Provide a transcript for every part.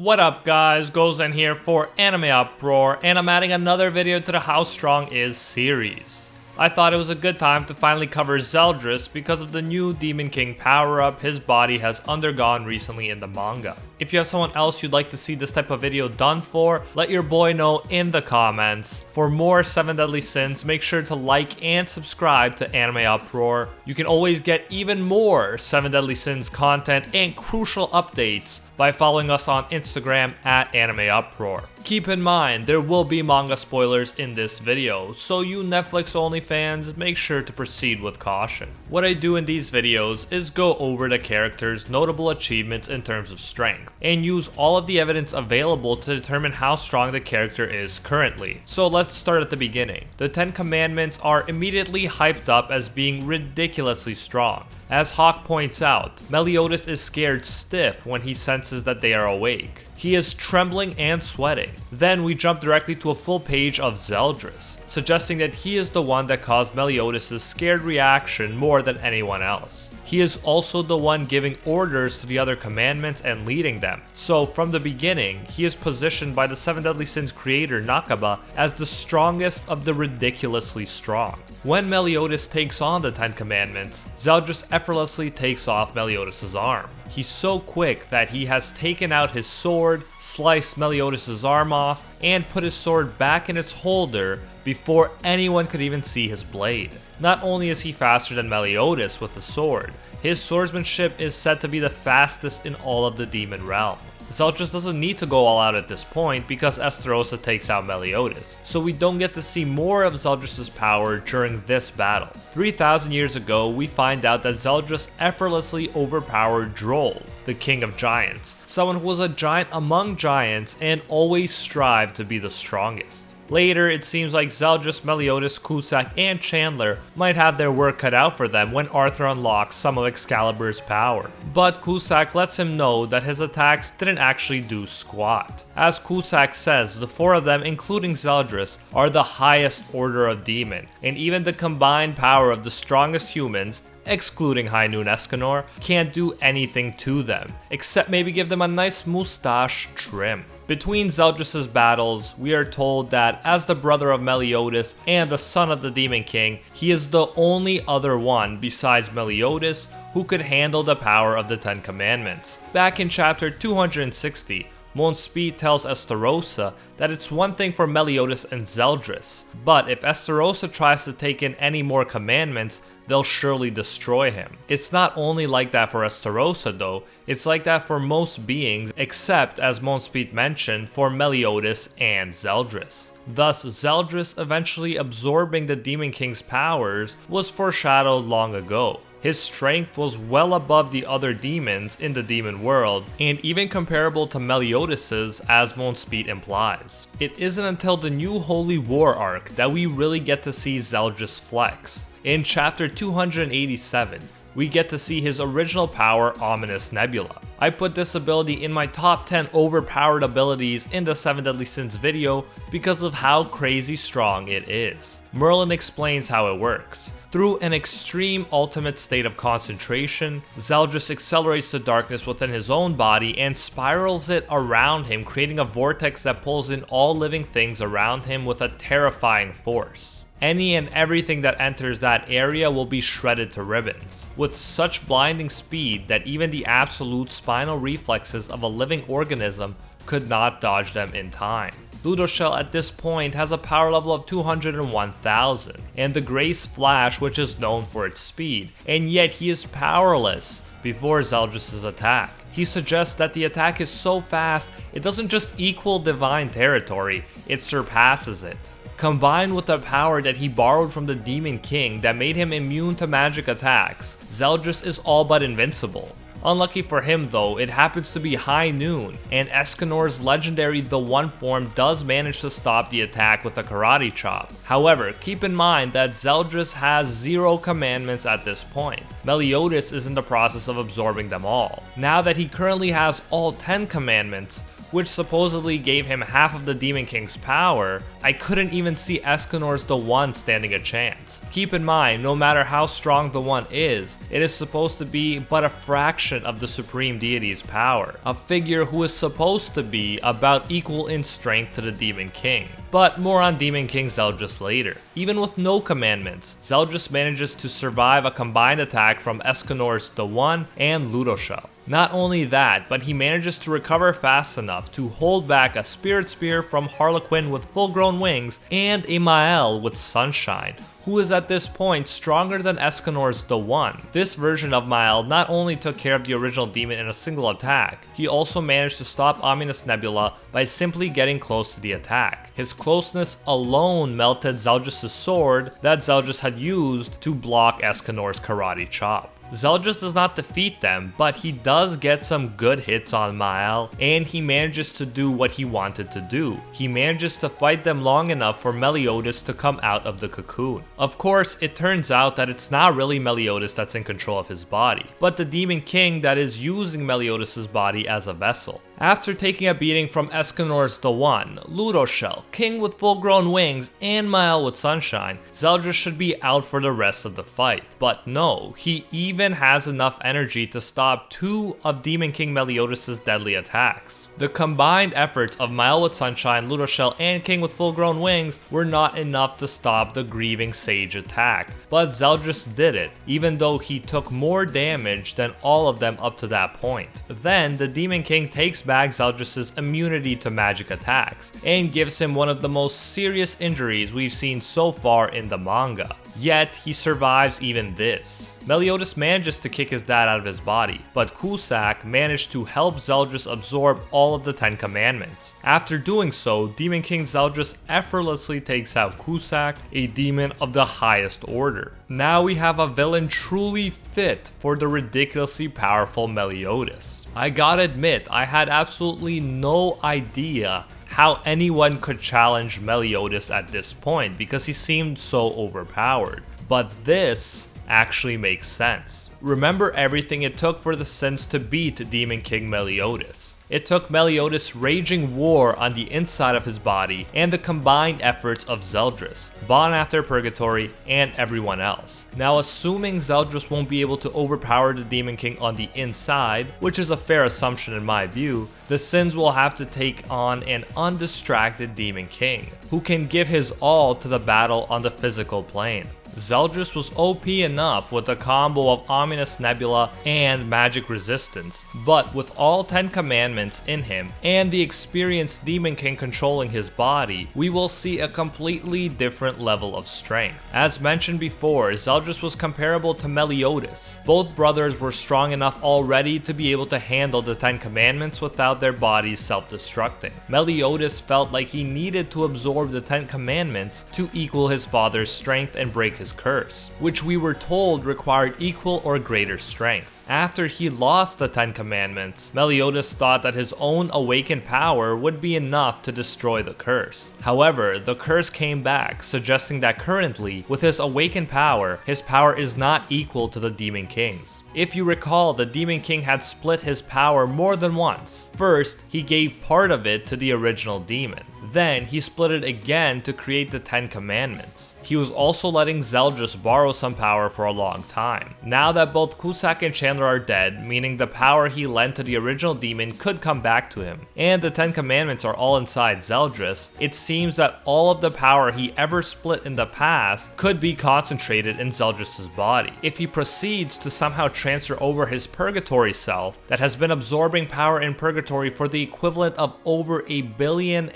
What up guys, Gozen here for AnimeUproar, and I'm adding another video to the How Strong Is series. I thought it was a good time to finally cover Zeldris because of the new Demon King power-up his body has undergone recently in the manga. If you have someone else you'd like to see this type of video done for, let your boy know in the comments. For more 7 Deadly Sins, make sure to like and subscribe to AnimeUproar. You can always get even more 7 Deadly Sins content and crucial updates by following us on Instagram at AnimeUproar. Keep in mind, there will be manga spoilers in this video, so you Netflix only fans, make sure to proceed with caution. What I do in these videos is go over the character's notable achievements in terms of strength, and use all of the evidence available to determine how strong the character is currently. So let's start at the beginning. The 10 Commandments are immediately hyped up as being ridiculously strong. As Hawk points out, Meliodas is scared stiff when he senses that they are awake. He is trembling and sweating. Then we jump directly to a full page of Zeldris, suggesting that he is the one that caused Meliodas' scared reaction more than anyone else. He is also the one giving orders to the other commandments and leading them. So from the beginning, he is positioned by the 7 Deadly Sins creator Nakaba as the strongest of the ridiculously strong. When Meliodas takes on the 10 Commandments, Zeldris effortlessly takes off Meliodas' arm. He's so quick that he has taken out his sword, sliced Meliodas' arm off, and put his sword back in its holder before anyone could even see his blade. Not only is he faster than Meliodas with the sword, his swordsmanship is said to be the fastest in all of the demon realm. Zeldris doesn't need to go all out at this point because Estarossa takes out Meliodas, so we don't get to see more of Zeldris' power during this battle. 3,000 years ago, we find out that Zeldris effortlessly overpowered Droll, the king of giants, someone who was a giant among giants and always strived to be the strongest. Later, it seems like Zeldris, Meliodas, Cusack, and Chandler might have their work cut out for them when Arthur unlocks some of Excalibur's power. But Cusack lets him know that his attacks didn't actually do squat. As Cusack says, the 4 of them, including Zeldris, are the highest order of demon, and even the combined power of the strongest humans, excluding High Noon Escanor, can't do anything to them, except maybe give them a nice mustache trim. Between Zeldris' battles, we are told that as the brother of Meliodas and the son of the Demon King, he is the only other one besides Meliodas who could handle the power of the 10 Commandments. Back in chapter 260, Monspeed tells Estarossa that it's one thing for Meliodas and Zeldris, but if Estarossa tries to take in any more commandments, they'll surely destroy him. It's not only like that for Estarossa though, it's like that for most beings except, as Monspeed mentioned, for Meliodas and Zeldris. Thus, Zeldris eventually absorbing the Demon King's powers was foreshadowed long ago. His strength was well above the other demons in the demon world, and even comparable to Meliodas's, as Monspeed implies. It isn't until the new Holy War arc that we really get to see Zeldris flex. In chapter 287, we get to see his original power, Ominous Nebula. I put this ability in my top 10 overpowered abilities in the 7 Deadly Sins video because of how crazy strong it is. Merlin explains how it works. Through an extreme ultimate state of concentration, Zeldris accelerates the darkness within his own body and spirals it around him, creating a vortex that pulls in all living things around him with a terrifying force. Any and everything that enters that area will be shredded to ribbons, with such blinding speed that even the absolute spinal reflexes of a living organism could not dodge them in time. Ludoshell at this point has a power level of 201,000, and the Grace Flash, which is known for its speed, and yet he is powerless before Zeldris' attack. He suggests that the attack is so fast, it doesn't just equal divine territory, it surpasses it. Combined with the power that he borrowed from the Demon King that made him immune to magic attacks, Zeldris is all but invincible. Unlucky for him though, it happens to be High Noon, and Escanor's legendary The One form does manage to stop the attack with a karate chop. However, keep in mind that Zeldris has 0 commandments at this point. Meliodas is in the process of absorbing them all. Now that he currently has all 10 commandments, which supposedly gave him half of the Demon King's power, I couldn't even see Escanor's the One standing a chance. Keep in mind, no matter how strong the One is, it is supposed to be but a fraction of the Supreme Deity's power, a figure who is supposed to be about equal in strength to the Demon King. But more on Demon King Zeldris later. Even with no commandments, Zeldris manages to survive a combined attack from Escanor's the One and Ludoshel. Not only that, but he manages to recover fast enough to hold back a Spirit Spear from Harlequin with full-grown wings and a Mael with Sunshine, who is at this point stronger than Escanor's the One. This version of Mael not only took care of the original demon in a single attack, he also managed to stop Ominous Nebula by simply getting close to the attack. His closeness alone melted Zeldris' sword that Zeldris had used to block Escanor's karate chop. Zeldris does not defeat them, but he does get some good hits on Mael, and he manages to do what he wanted to do. He manages to fight them long enough for Meliodas to come out of the cocoon. Of course, it turns out that it's not really Meliodas that's in control of his body, but the Demon King that is using Meliodas' body as a vessel. After taking a beating from Escanor's the One, Ludoshel, King with full-grown wings, and Mael with Sunshine, Zeldris should be out for the rest of the fight. But no, he even has enough energy to stop 2 of Demon King Meliodas' deadly attacks. The combined efforts of Mael with Sunshine, Ludoshel, and King with full-grown wings were not enough to stop the grieving Sage attack, but Zeldris did it, even though he took more damage than all of them up to that point. Then, the Demon King takes back Zeldris' immunity to magic attacks, and gives him one of the most serious injuries we've seen so far in the manga. Yet, he survives even this. Meliodas manages to kick his dad out of his body, but Cusack managed to help Zeldris absorb all of the 10 commandments. After doing so, Demon King Zeldris effortlessly takes out Cusack, a demon of the highest order. Now we have a villain truly fit for the ridiculously powerful Meliodas. I gotta admit, I had absolutely no idea how anyone could challenge Meliodas at this point because he seemed so overpowered. But this actually makes sense. Remember everything it took for the Sins to beat Demon King Meliodas. It took Meliodas raging war on the inside of his body and the combined efforts of Zeldris, Bon After Purgatory, and everyone else. Now, assuming Zeldris won't be able to overpower the Demon King on the inside, which is a fair assumption in my view, the Sins will have to take on an undistracted Demon King, who can give his all to the battle on the physical plane. Zeldris was OP enough with a combo of Ominous Nebula and Magic Resistance, but with all 10 commandments in him and the experienced Demon King controlling his body, we will see a completely different level of strength. As mentioned before, Zeldris was comparable to Meliodas. Both brothers were strong enough already to be able to handle the 10 commandments without their bodies self-destructing. Meliodas felt like he needed to absorb the 10 commandments to equal his father's strength and break his curse, which we were told required equal or greater strength. After he lost the 10 commandments, Meliodas thought that his own awakened power would be enough to destroy the curse. However, the curse came back, suggesting that currently, with his awakened power, his power is not equal to the Demon King's. If you recall, the Demon King had split his power more than once. First, he gave part of it to the original demon. Then, he split it again to create the 10 commandments. He was also letting Zeldris borrow some power for a long time. Now that both Cusack and Chandler are dead, meaning the power he lent to the original demon could come back to him, and the 10 commandments are all inside Zeldris, it seems that all of the power he ever split in the past could be concentrated in Zeldris' body. If he proceeds to somehow transfer over his purgatory self that has been absorbing power in purgatory for the equivalent of over 1.5 billion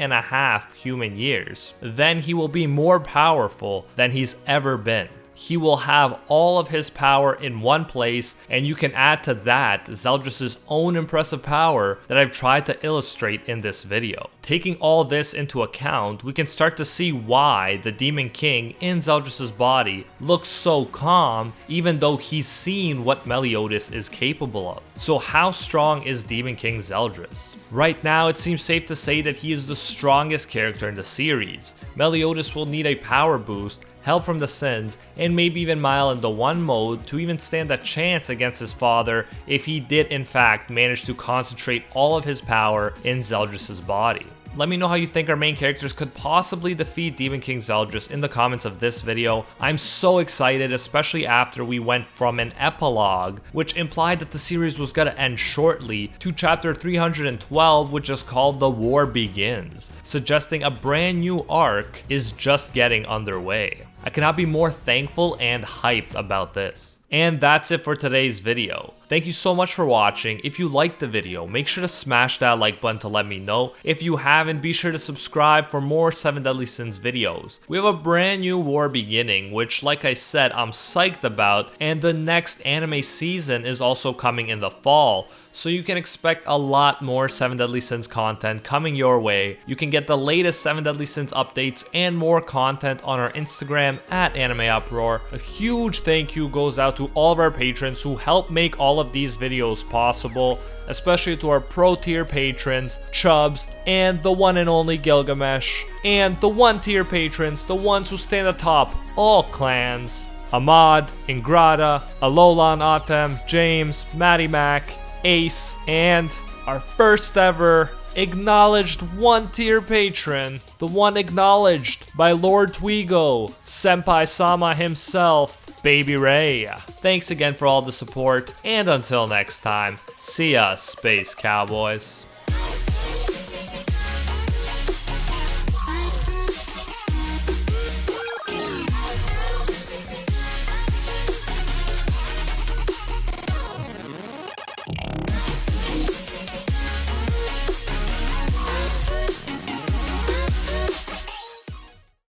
human years, then he will be more powerful than he's ever been. He will have all of his power in one place, and you can add to that Zeldris' own impressive power that I've tried to illustrate in this video. Taking all this into account, we can start to see why the Demon King in Zeldris' body looks so calm even though he's seen what Meliodas is capable of. So how strong is Demon King Zeldris? Right now, it seems safe to say that he is the strongest character in the series. Meliodas will need a power boost help from the Sins, and maybe even Mile in the One mode to even stand a chance against his father if he did in fact manage to concentrate all of his power in Zeldris' body. Let me know how you think our main characters could possibly defeat Demon King Zeldris in the comments of this video. I'm so excited, especially after we went from an epilogue, which implied that the series was gonna end shortly, to chapter 312, which is called The War Begins, suggesting a brand new arc is just getting underway. I cannot be more thankful and hyped about this. And that's it for today's video. Thank you so much for watching. If you liked the video, make sure to smash that like button to let me know. If you haven't, be sure to subscribe for more 7 Deadly Sins videos. We have a brand new war beginning, which like I said, I'm psyched about, and the next anime season is also coming in the fall, so you can expect a lot more 7 Deadly Sins content coming your way. You can get the latest 7 Deadly Sins updates and more content on our Instagram at AnimeUproar. A huge thank you goes out to all of our patrons who help make all of these videos possible, especially to our pro tier patrons, Chubbs, and the one and only Gilgamesh, and the 1 tier patrons, the ones who stand atop all clans, Ahmad, Ingrata, Alolan Atem, James, Matty Mac, Ace, and our first ever acknowledged 1 tier patron, the one acknowledged by Lord Twigo, Senpai Sama himself, Baby Ray. Thanks again for all the support, and until next time, see ya, Space Cowboys.